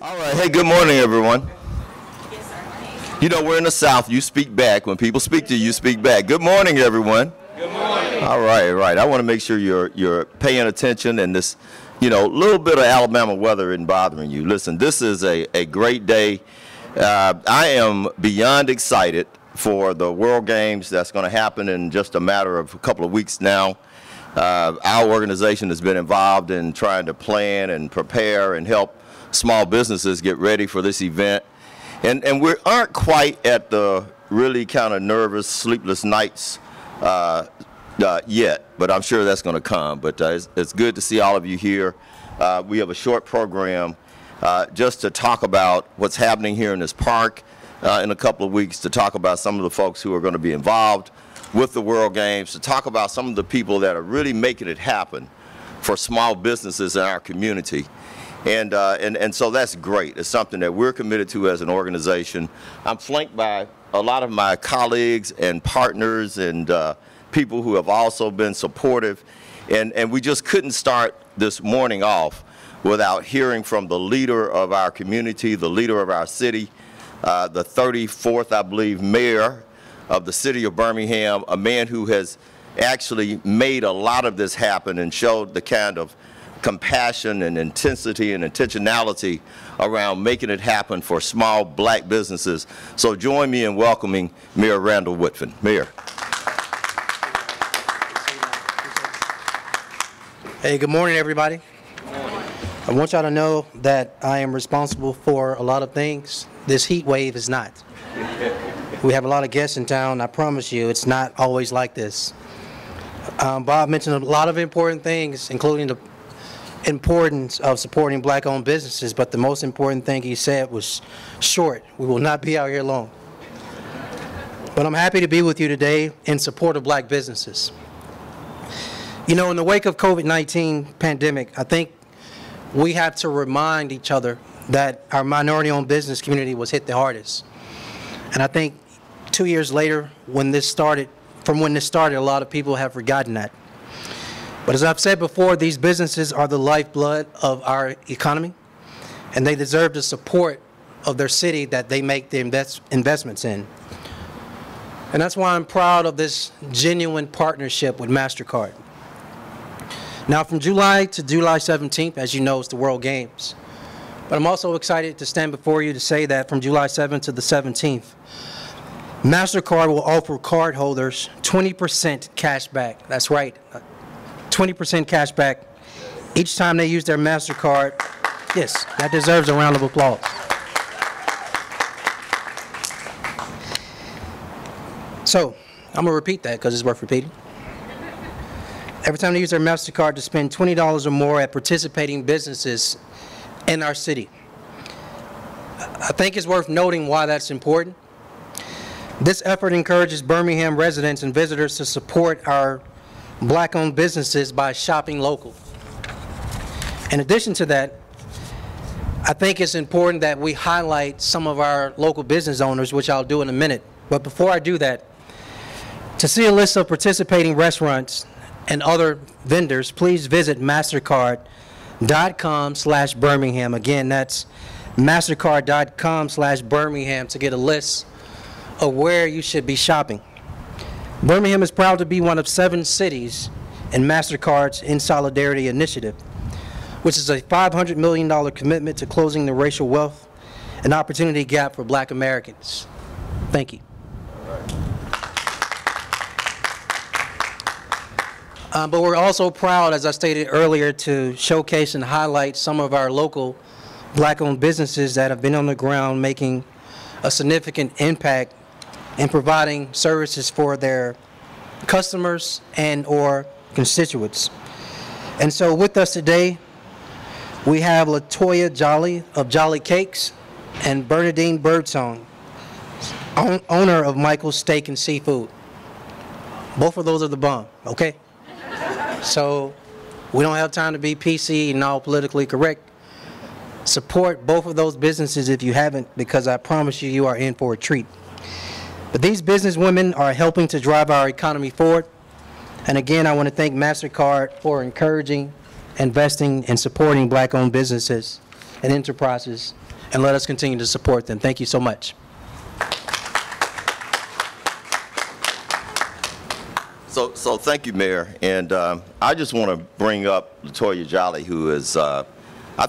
All right. Hey, good morning, everyone. You know, we're in the South. You speak back. When people speak to you, you speak back. Good morning, everyone. Good morning. All right, right. I want to make sure you're paying attention, and this, little bit of Alabama weather isn't bothering you. Listen, this is a great day. I am beyond excited for the World Games that's going to happen in just a matter of a couple of weeks now. Our organization has been involved in trying to plan and prepare and help small businesses get ready for this event. And we aren't quite at the really kind of nervous, sleepless nights yet, but I'm sure that's going to come. But it's good to see all of you here. We have a short program just to talk about what's happening here in this park in a couple of weeks, to talk about some of the folks who are going to be involved with the World Games, to talk about some of the people that are really making it happen for small businesses in our community. And so that's great. It's something that we're committed to as an organization. I'm flanked by a lot of my colleagues and partners and people who have also been supportive. And we just couldn't start this morning off without hearing from the leader of our community, the leader of our city, the 34th, I believe, mayor of the city of Birmingham, a man who has actually made a lot of this happen and showed the kind of compassion and intensity and intentionality around making it happen for small black businesses. So join me in welcoming Mayor Randall Woodfin. Mayor. Hey, good morning, everybody. Good morning. I want y'all to know that I am responsible for a lot of things. This heat wave is not. We have a lot of guests in town. I promise you, it's not always like this. Bob mentioned a lot of important things, including the importance of supporting black-owned businesses, but the most important thing he said was short. We will not be out here long. But I'm happy to be with you today in support of black businesses. You know, in the wake of COVID-19 pandemic, I think we have to remind each other that our minority-owned business community was hit the hardest. And I think 2 years later, when this started, a lot of people have forgotten that. But as I've said before, these businesses are the lifeblood of our economy, and they deserve the support of their city that they make the investments in. And that's why I'm proud of this genuine partnership with Mastercard. Now, from July to July 17th, as you know, it's the World Games. But I'm also excited to stand before you to say that from July 7th to the 17th, Mastercard will offer cardholders 20% cash back. That's right. 20% cash back each time they use their Mastercard. Yes, that deserves a round of applause. So, I'm going to repeat that because it's worth repeating. Every time they use their Mastercard to spend $20 or more at participating businesses in our city. I think it's worth noting why that's important. This effort encourages Birmingham residents and visitors to support our black-owned businesses by shopping local. In addition to that, I think it's important that we highlight some of our local business owners, which I'll do in a minute. But before I do that, to see a list of participating restaurants and other vendors, please visit mastercard.com/Birmingham. Again, that's mastercard.com/Birmingham to get a list of where you should be shopping. Birmingham is proud to be one of 7 cities in Mastercard's In Solidarity initiative, which is a $500 million commitment to closing the racial wealth and opportunity gap for black Americans. Thank you. But we're also proud, as I stated earlier, to showcase and highlight some of our local black-owned businesses that have been on the ground making a significant impact in providing services for their customers and or constituents. And so with us today, we have LaToya Jolly of Jolly Cakes and Bernadine Birdsong, owner of Michael's Steak and Seafood. Both of those are the bomb, okay? So we don't have time to be PC and all politically correct. Support both of those businesses if you haven't, because I promise you, you are in for a treat. But these business women are helping to drive our economy forward. And again, I want to thank Mastercard for encouraging, investing, and supporting black-owned businesses and enterprises, and let us continue to support them. Thank you so much. So thank you, Mayor. And I just want to bring up LaToya Jolly, who is, I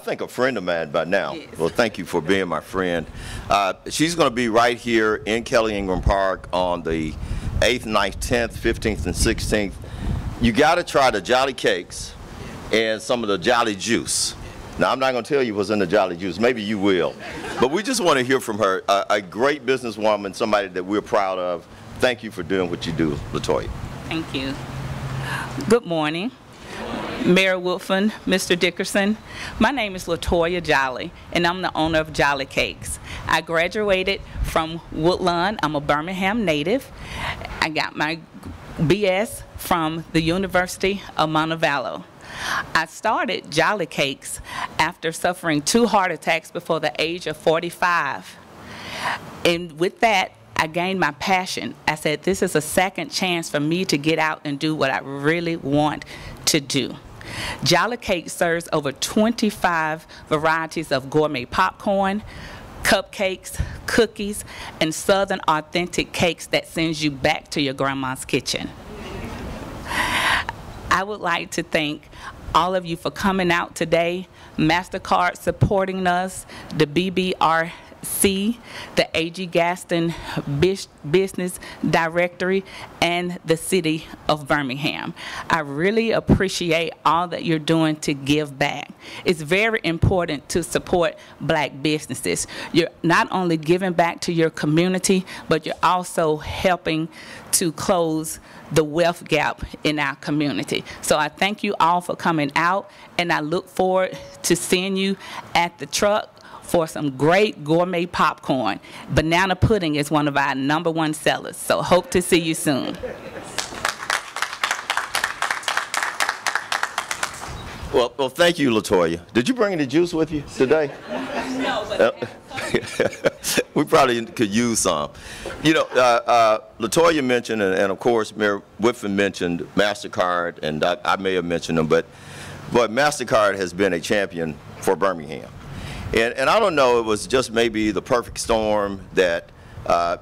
think, a friend of mine by now. Yes. Well, thank you for being my friend. She's going to be right here in Kelly Ingram Park on the 8th, 9th, 10th, 15th, and 16th. You got to try the Jolly Cakes and some of the Jolly Juice. Now, I'm not going to tell you what's in the Jolly Juice. Maybe you will. But we just want to hear from her, a great businesswoman, somebody that we're proud of. Thank you for doing what you do, LaToya. Thank you. Good morning, Mayor Woodfin, Mr. Dickerson. My name is LaToya Jolly, and I'm the owner of Jolly Cakes. I graduated from Woodlawn. I'm a Birmingham native. I got my BS from the University of Montevallo. I started Jolly Cakes after suffering 2 heart attacks before the age of 45. And with that, I gained my passion. I said, this is a second chance for me to get out and do what I really want to do. Jolly Cake serves over 25 varieties of gourmet popcorn, cupcakes, cookies, and Southern authentic cakes that sends you back to your grandma's kitchen. I would like to thank all of you for coming out today, Mastercard supporting us, the BBRC, the A.G. Gaston Business Directory, and the City of Birmingham. I really appreciate all that you're doing to give back. It's very important to support black businesses. You're not only giving back to your community, but you're also helping to close the wealth gap in our community. So I thank you all for coming out, and I look forward to seeing you at the truck for some great gourmet popcorn. Banana pudding is one of our #1 sellers, so hope to see you soon. Well, thank you, LaToya. Did you bring any juice with you today? No, but we probably could use some. You know, LaToya mentioned, and of course, Mayor Whitfield mentioned Mastercard, and I may have mentioned them, but Mastercard has been a champion for Birmingham. And I don't know, it was just maybe the perfect storm that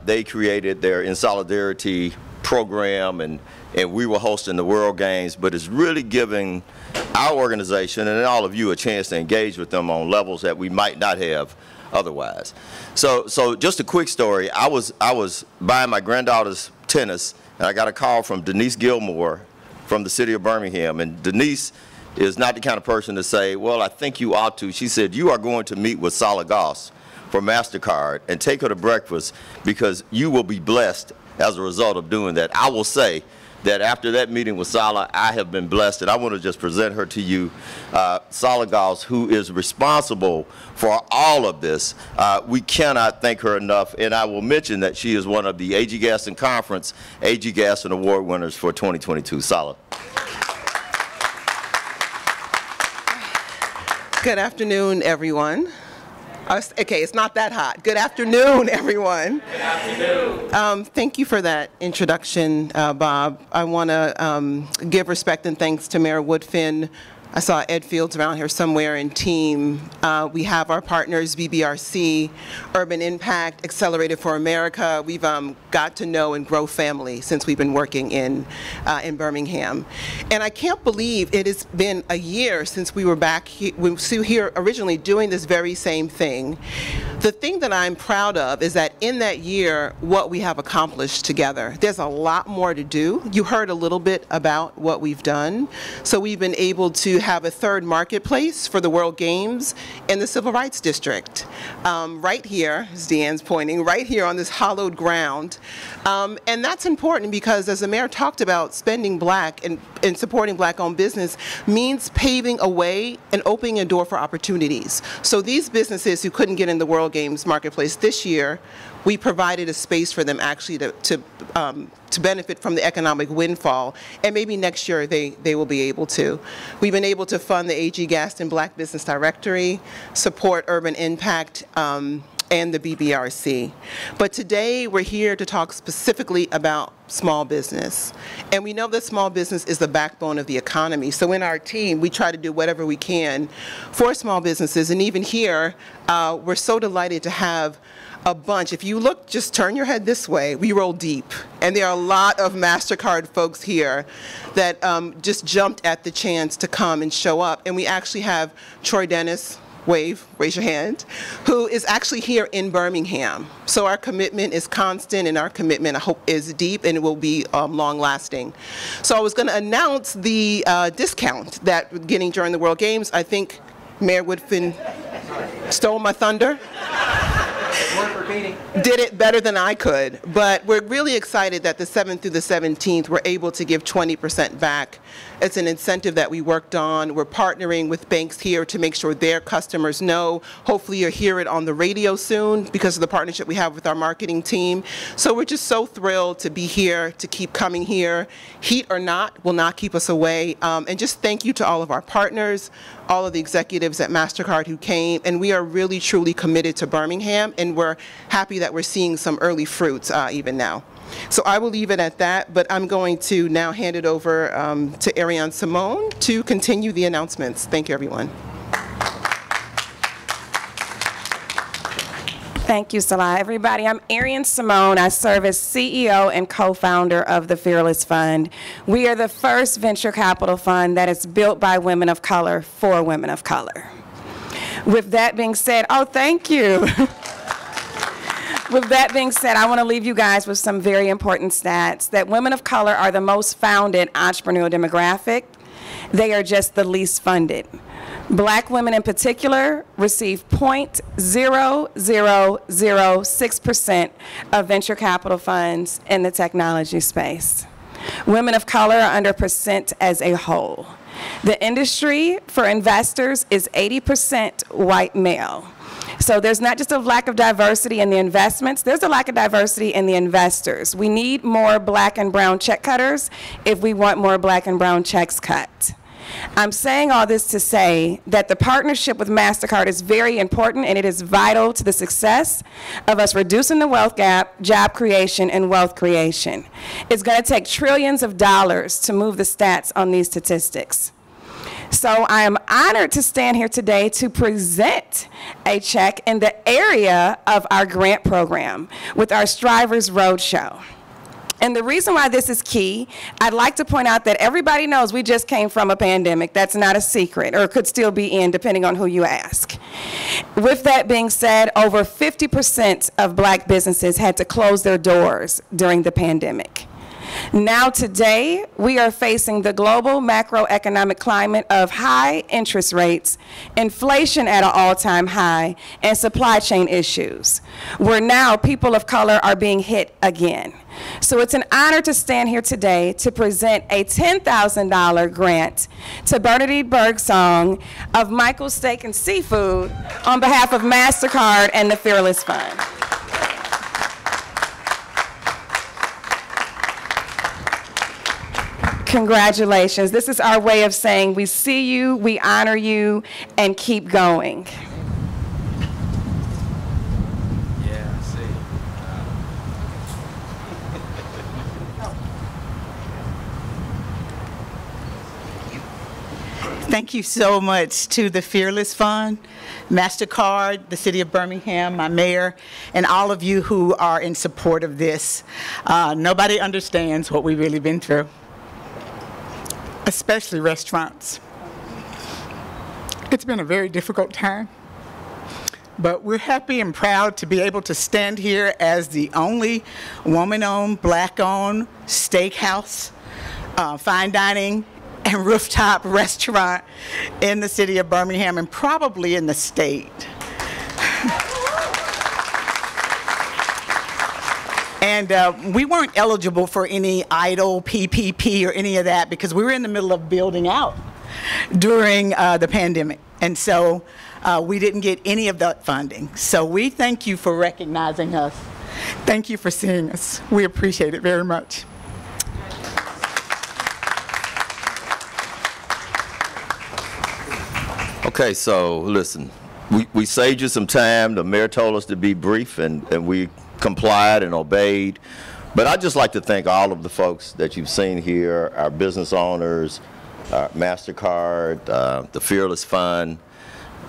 they created their In Solidarity program, and we were hosting the World Games, but it's really giving our organization and all of you a chance to engage with them on levels that we might not have otherwise. So just a quick story. I was buying my granddaughter's tennis, and I got a call from Denise Gilmore from the city of Birmingham, and Denise is not the kind of person to say, well, I think you ought to. She said, you are going to meet with Sala Goss from Mastercard and take her to breakfast because you will be blessed as a result of doing that. I will say that after that meeting with Sala, I have been blessed, and I want to just present her to you. Sala Goss, who is responsible for all of this. We cannot thank her enough, and I will mention that she is one of the A.G. Gaston Conference A.G. Gaston Award winners for 2022. Sala. Good afternoon, everyone. Okay, it's not that hot. Good afternoon, everyone. Good afternoon. Thank you for that introduction, Bob. I want to give respect and thanks to Mayor Woodfin. I saw Ed Fields around here somewhere, and team. We have our partners, BBRC, Urban Impact, Accelerated for America. We've got to know and grow family since we've been working in Birmingham. And I can't believe it has been a year since we were back here originally doing this very same thing. The thing that I'm proud of is that in that year, what we have accomplished together. There's a lot more to do. You heard a little bit about what we've done. So we've been able to have a third marketplace for the World Games in the Civil Rights District. Right here, as Deanne's pointing, right here on this hallowed ground. And that's important because, as the mayor talked about, spending black and supporting black-owned business means paving a way and opening a door for opportunities. So these businesses who couldn't get in the World Games marketplace this year, we provided a space for them actually to benefit from the economic windfall, and maybe next year they will be able to. We've been able to fund the A.G. Gaston Black Business Directory, support Urban Impact, and the BBRC. But today we're here to talk specifically about small business. And we know that small business is the backbone of the economy. So in our team, we try to do whatever we can for small businesses. And even here, we're so delighted to have a bunch. If you look, just turn your head this way, we roll deep. And there are a lot of Mastercard folks here that just jumped at the chance to come and show up. And we actually have Troy Dennis, wave, raise your hand, who is actually here in Birmingham. So our commitment is constant, and our commitment, I hope, is deep, and it will be long lasting. So I was going to announce the discount that we're getting during the World Games. I think Mayor Woodfin stole my thunder. Did it better than I could. But we're really excited that the 7th through the 17th, we're able to give 20% back. It's an incentive that we worked on. We're partnering with banks here to make sure their customers know. Hopefully you'll hear it on the radio soon because of the partnership we have with our marketing team. So we're just so thrilled to be here, to keep coming here. Heat or not will not keep us away. And just thank you to all of our partners, all of the executives at Mastercard who came. And we are really, truly committed to Birmingham, and we're happy that we're seeing some early fruits even now. So I will leave it at that, but I'm going to now hand it over to Ariane Simone to continue the announcements. Thank you, everyone. Thank you, Salah. Everybody, I'm Ariane Simone. I serve as CEO and co-founder of the Fearless Fund. We are the first venture capital fund that is built by women of color for women of color. With that being said, oh, thank you. With that being said, I want to leave you guys with some very important stats, that women of color are the most founded entrepreneurial demographic. They are just the least funded. Black women in particular receive 0.0006% of venture capital funds in the technology space. Women of color are under percent as a whole. The industry for investors is 80% white male. So there's not just a lack of diversity in the investments, there's a lack of diversity in the investors. We need more black and brown check cutters if we want more black and brown checks cut. I'm saying all this to say that the partnership with Mastercard is very important, and it is vital to the success of us reducing the wealth gap, job creation, and wealth creation. It's going to take trillions of dollars to move the stats on these statistics. So I am honored to stand here today to present a check in the area of our grant program with our Strivers Roadshow. And the reason why this is key, I'd like to point out that everybody knows we just came from a pandemic. That's not a secret, or could still be in, depending on who you ask. With that being said, over 50% of black businesses had to close their doors during the pandemic. Now today, we are facing the global macroeconomic climate of high interest rates, inflation at an all-time high, and supply chain issues, where now people of color are being hit again. So it's an honor to stand here today to present a $10,000 grant to Bernadine Birdsong of Michael's Steak and Seafood on behalf of Mastercard and the Fearless Fund. Congratulations. This is our way of saying we see you, we honor you, and keep going. Yeah, I see. Thank you so much to the Fearless Fund, Mastercard, the City of Birmingham, my mayor, and all of you who are in support of this. Nobody understands what we've really been through, especially restaurants. It's been a very difficult time, but we're happy and proud to be able to stand here as the only woman-owned, black-owned steakhouse, fine dining, and rooftop restaurant in the city of Birmingham, and probably in the state. And we weren't eligible for any EIDL, PPP, or any of that because we were in the middle of building out during the pandemic. And so we didn't get any of that funding. So we thank you for recognizing us. Thank you for seeing us. We appreciate it very much. Okay, so listen, we saved you some time. The mayor told us to be brief, and we complied and obeyed. But I'd just like to thank all of the folks that you've seen here, our business owners, Mastercard, the Fearless Fund,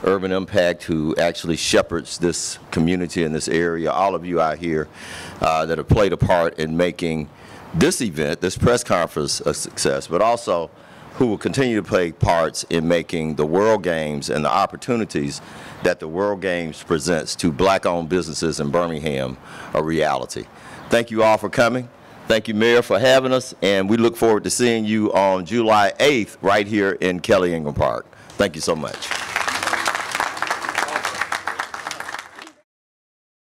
Urban Impact, who actually shepherds this community in this area, all of you out here that have played a part in making this event, this press conference, a success, but also who will continue to play parts in making the World Games and the opportunities that the World Games presents to black-owned businesses in Birmingham a reality. Thank you all for coming. Thank you, Mayor, for having us, and we look forward to seeing you on July 8th right here in Kelly Ingram Park. Thank you so much.